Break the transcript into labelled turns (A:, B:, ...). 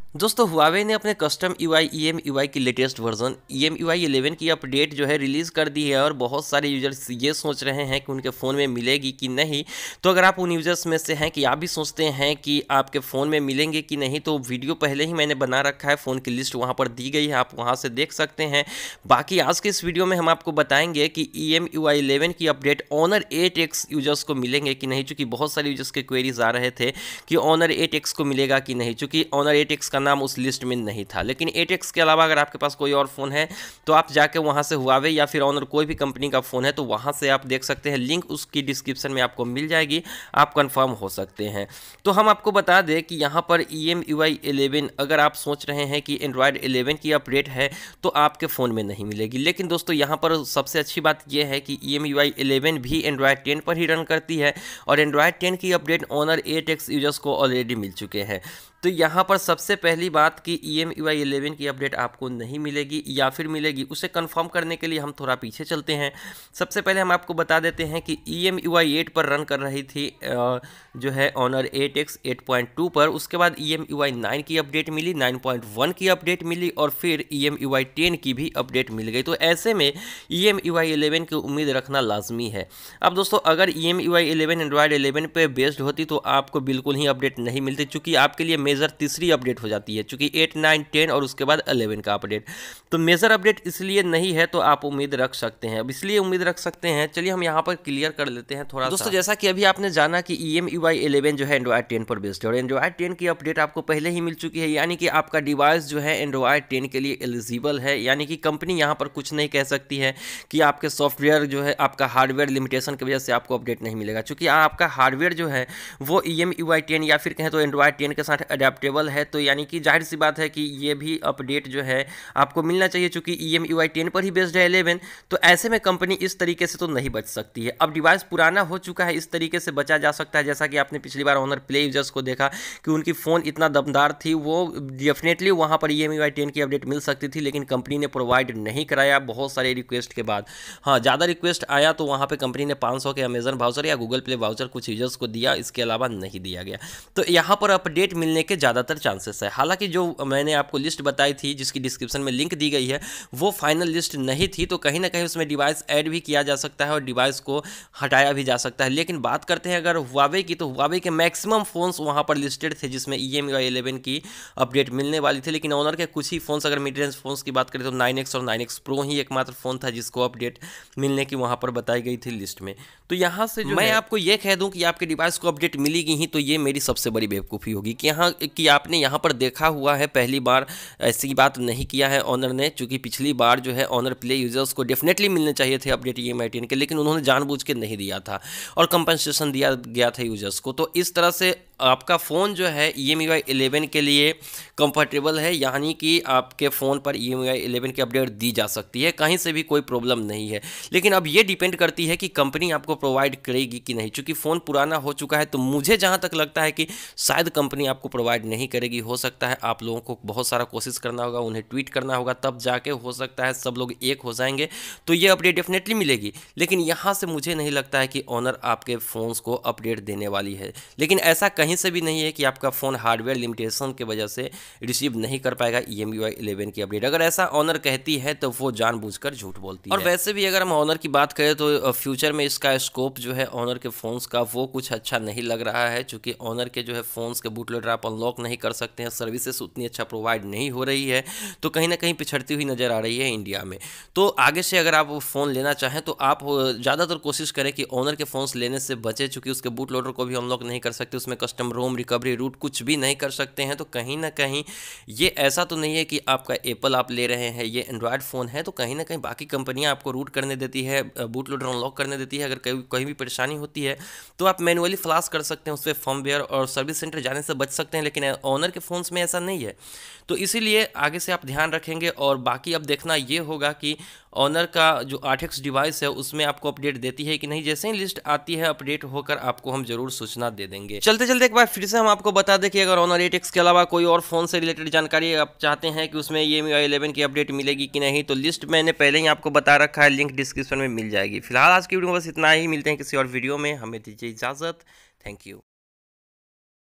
A: दोस्तों हुआवे ने अपने कस्टम यूआई EMUI की लेटेस्ट वर्जन EMUI 11 की अपडेट जो है रिलीज़ कर दी है और बहुत सारे यूजर्स ये सोच रहे हैं कि उनके फ़ोन में मिलेगी कि नहीं। तो अगर आप उन यूजर्स में से हैं कि आप भी सोचते हैं कि आपके फ़ोन में मिलेंगे कि नहीं, तो वीडियो पहले ही मैंने बना रखा है, फ़ोन की लिस्ट वहाँ पर दी गई है, आप वहाँ से देख सकते हैं। बाकी आज के इस वीडियो में हम आपको बताएंगे कि EMUI 11 की अपडेट Honor 8X यूजर्स को मिलेंगे कि नहीं, चूँकि बहुत सारे यूजर्स के क्वेरीज आ रहे थे कि Honor 8X को मिलेगा कि नहीं, चूँकि Honor 8X का नाम उस लिस्ट में नहीं था। लेकिन 8X के अलावा अगर आपके पास कोई और फ़ोन है तो आप जाके वहाँ से हुआवे या फिर ऑनर कोई भी कंपनी का फ़ोन है तो वहाँ से आप देख सकते हैं, लिंक उसकी डिस्क्रिप्शन में आपको मिल जाएगी, आप कंफर्म हो सकते हैं। तो हम आपको बता दें कि यहाँ पर EMUI 11 अगर आप सोच रहे हैं कि एंड्रॉयड 11 की अपडेट है तो आपके फ़ोन में नहीं मिलेगी। लेकिन दोस्तों यहाँ पर सबसे अच्छी बात यह है कि EMUI 11 भी एंड्रॉयड 10 पर ही रन करती है और एंड्रॉयड 10 की अपडेट Honor 8X यूजर्स को ऑलरेडी मिल चुके हैं। तो यहाँ पर सबसे पहली बात कि EMUI 11 की अपडेट आपको नहीं मिलेगी या फिर मिलेगी, उसे कंफर्म करने के लिए हम थोड़ा पीछे चलते हैं। सबसे पहले हम आपको बता देते हैं कि EMUI 8 पर रन कर रही थी जो है Honor 8X 8.2 पर। उसके बाद EMUI 9 की अपडेट मिली, 9.1 की अपडेट मिली और फिर EMUI 10 की भी अपडेट मिल गई। तो ऐसे में EMUI 11 की उम्मीद रखना लाजमी है। अब दोस्तों अगर EMUI 11 एंड्रॉयड 11 पे बेस्ड होती तो आपको बिल्कुल ही अपडेट नहीं मिलती, चूँकि आपके लिए मेजर तीसरी अपडेट हो जाती है, चूंकि 8, 9, 10 और उसके बाद 11 का अपडेट। तो मेजर अपडेट इसलिए नहीं है, तो आप उम्मीद रख सकते हैं। अब इसलिए उम्मीद रख सकते हैं, चलिए हम यहाँ पर क्लियर कर लेते हैं थोड़ा दोस्तों। जैसा कि अभी आपने जाना कि EMUI 11 जो है एंड्रॉयड 10 पर बेस्ड है और एंड्रॉयड 10 की अपडेट आपको पहले ही मिल चुकी है, यानी कि आपका डिवाइस जो है एंड्रॉयड 10 के लिए एलिजिबल है। यानी कि कंपनी यहाँ पर कुछ नहीं कह सकती है कि आपके सॉफ्टवेयर जो है, आपका हार्डवेयर लिमिटेशन की वजह से आपको अपडेट नहीं मिलेगा, चूंकि आपका हार्डवेयर जो है वो EMUI 10 या फिर कहें तो एंड्रॉयड 10 के साथ अडेप्टेबल है। तो यानी कि जाहिर सी बात है कि ये भी अपडेट जो है आपको मिलना चाहिए, चूंकि EMUI 10 पर ही बेस्ड है 11। तो ऐसे में कंपनी इस तरीके से तो नहीं बच सकती है। अब डिवाइस पुराना हो चुका है, इस तरीके से बचा जा सकता है। जैसा कि आपने पिछली बार ऑनर प्ले यूजर्स को देखा कि उनकी फ़ोन इतना दमदार थी, वो डेफिनेटली वहाँ पर EMUI 10 की अपडेट मिल सकती थी, लेकिन कंपनी ने प्रोवाइड नहीं कराया बहुत सारे रिक्वेस्ट के बाद। हाँ, ज़्यादा रिक्वेस्ट आया तो वहाँ पर कंपनी ने 500 के अमेजन वाउचर या गूगल प्ले वाउचर कुछ यूजर्स को दिया, इसके अलावा नहीं दिया गया। तो यहाँ पर अपडेट मिलने के ज़्यादातर चांसेस है। हालांकि जो मैंने आपको लिस्ट बताई थी जिसकी डिस्क्रिप्शन में लिंक दी गई है वो फाइनल लिस्ट नहीं थी, तो कहीं ना कहीं उसमें डिवाइस ऐड भी किया जा सकता है और डिवाइस को हटाया भी जा सकता है। लेकिन बात करते हैं अगर हुआवे की, तो हुआवे के मैक्सिमम फ़ोन्स वहाँ पर लिस्टेड थे जिसमें EMUI 11 की अपडेट मिलने वाली थी। लेकिन ऑनर के कुछ ही फ़ोन्स, अगर मिड रेंज फ़ोन्स की बात करें तो 9X और 9X Pro ही एकमात्र फ़ोन था जिसको अपडेट मिलने की वहाँ पर बताई गई थी लिस्ट में। तो यहाँ से जो मैं आपको ये कह दूँ कि आपके डिवाइस को अपडेट मिलेगी ही, तो ये मेरी सबसे बड़ी बेवकूफ़ी होगी कि आपने यहाँ पर देखा हुआ है। पहली बार ऐसी बात नहीं किया है ऑनर ने, चूंकि पिछली बार जो है ऑनर प्ले यूजर्स को डेफिनेटली मिलने चाहिए थे अपडेट EMUI 10 के, लेकिन उन्होंने जानबूझ के नहीं दिया था और कंपनसेशन दिया गया था यूजर्स को। तो इस तरह से आपका फ़ोन जो है EMUI 11 के लिए कंफर्टेबल है, यानी कि आपके फ़ोन पर EMUI 11 की अपडेट दी जा सकती है, कहीं से भी कोई प्रॉब्लम नहीं है। लेकिन अब ये डिपेंड करती है कि कंपनी आपको प्रोवाइड करेगी कि नहीं, चूँकि फ़ोन पुराना हो चुका है। तो मुझे जहाँ तक लगता है कि शायद कंपनी आपको प्रोवाइड नहीं करेगी। हो सकता है आप लोगों को बहुत सारा कोशिश करना होगा, उन्हें ट्वीट करना होगा, तब जाके हो सकता है सब लोग एक हो जाएंगे तो ये अपडेट डेफिनेटली मिलेगी। लेकिन यहाँ से मुझे नहीं लगता है कि ऑनर आपके फ़ोन्स को अपडेट देने वाली है। लेकिन ऐसा कहीं से भी नहीं है कि आपका फ़ोन हार्डवेयर लिमिटेशन की वजह से रिसीव नहीं कर पाएगा EMUI 11 की अपडेट। अगर ऐसा ऑनर कहती है तो वो जानबूझकर झूठ बोलती है। और वैसे भी अगर हम ऑनर की बात करें तो फ्यूचर में इसका स्कोप जो है ऑनर के फ़ोन्स का वो कुछ अच्छा नहीं लग रहा है, चूँकि ऑनर के जो है फ़ोन्स के बूट लोडर आप अनलॉक नहीं कर सकते हैं, सर्विसेज उतनी अच्छा प्रोवाइड नहीं हो रही है, तो कहीं ना कहीं पिछड़ती हुई नज़र आ रही है इंडिया में। तो आगे से अगर आप फ़ोन लेना चाहें तो आप ज़्यादातर कोशिश करें कि ऑनर के फ़ोन्स लेने से बचें, चूँकि उसके बूट लोडर को भी अनलॉक नहीं कर सकते, उसमें कस्टम रोम, रिकवरी रूट कुछ भी नहीं कर सकते हैं। तो कहीं ना कहीं ये ऐसा तो नहीं है कि आपका एप्पल आप ले रहे हैं, ये एंड्रॉयड फ़ोन है, तो कहीं ना कहीं बाकी कंपनियां आपको रूट करने देती है, बूट लोडर अनलॉक करने देती है। अगर कहीं भी परेशानी होती है तो आप मैनुअली फ्लैश कर सकते हैं उस पर फर्मवेयर और सर्विस सेंटर जाने से बच सकते हैं, लेकिन ऑनर के फ़ोन्स में ऐसा नहीं है। तो इसीलिए आगे से आप ध्यान रखेंगे। और बाकी अब देखना ये होगा कि ऑनर का जो 8X डिवाइस है उसमें आपको अपडेट देती है कि नहीं। जैसे ही लिस्ट आती है अपडेट होकर आपको हम जरूर सूचना दे देंगे। चलते चलते एक बार फिर से हम आपको बता दें कि अगर ऑनर 8X के अलावा कोई और फ़ोन से रिलेटेड जानकारी आप चाहते हैं कि उसमें EMUI 11 की अपडेट मिलेगी कि नहीं, तो लिस्ट मैंने पहले ही आपको बता रखा है, लिंक डिस्क्रिप्शन में मिल जाएगी। फिलहाल आज की वीडियो में बस इतना ही, मिलते हैं किसी और वीडियो में, हमें दीजिए इजाज़त। Thank you.